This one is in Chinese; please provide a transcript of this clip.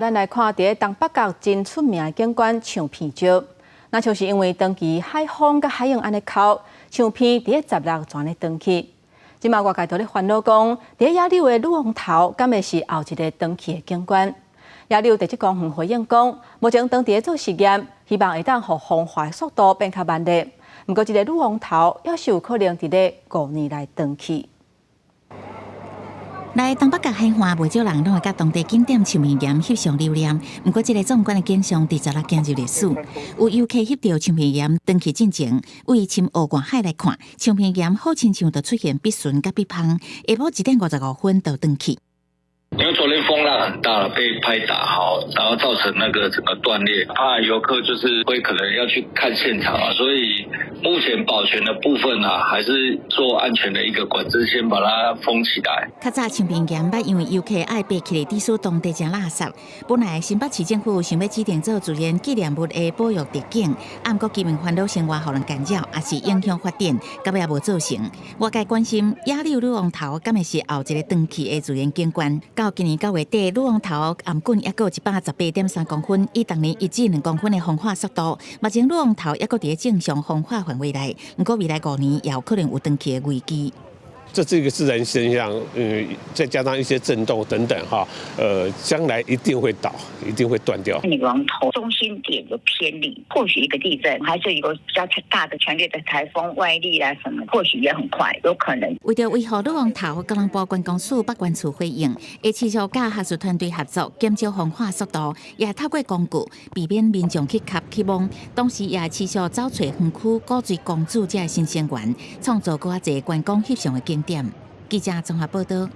咱来看，伫东北角真出名的景观唱片石，那就是因为长期海风甲海洋安尼靠，唱片伫16全咧长起。即马外界都咧烦恼讲，伫野柳的女王头，敢会是后一个长起的景观？野柳地质公园回应讲，目前当地咧做实验，希望会当互风化的速度变较慢咧。不过，这个女王头也是有可能伫咧5年内长起。 来东北角海岸，袂少人拢会甲当地景点唱片岩翕相留念。不过，这个壮观的景象，伫16进入历史。有游客翕到唱片岩长期进前，为深澳外海来看，唱片岩好亲像就出现必顺甲必芳，下晡1点55分就长起。 因为昨天风浪很大了，被拍打好，然后造成那个整个断裂，怕游客就是会可能要去看现场啊，所以目前保全的部分啊，还是做安全的一个管制，先把它封起来。较早唱片岩捌因为游客爱爬起来抵数当地正垃圾，本来新北市政府想要指定做自然纪念物的保育特景，不过居民烦恼生活互人干扰，也是影响发展，到尾也无做成。外界关心野柳女王头敢会是后一个长期的自然景观。 到今年9月底，女王头岩滚还有118.3公分，以当年1至2公分的风化速度，目前女王头还搁伫正常风化范围内，不过未来5年也有可能有长期的危机。 这是一个自然现象，再加上一些震动等等哈，将来一定会倒，一定会断掉。女王头中心点有偏离，或许一个地震，还是一个比较大的强烈的台风外力啊什么，或许也很快，有可能。为了维护女王头，高雄部观光署北关处回应，会持续甲学术团队合作，减少风化速度，也透过工具避免民众去卡去摸，同时也持续找找园区古锥公主这新鲜源，创造更多观光翕相的景点。记者综合报道。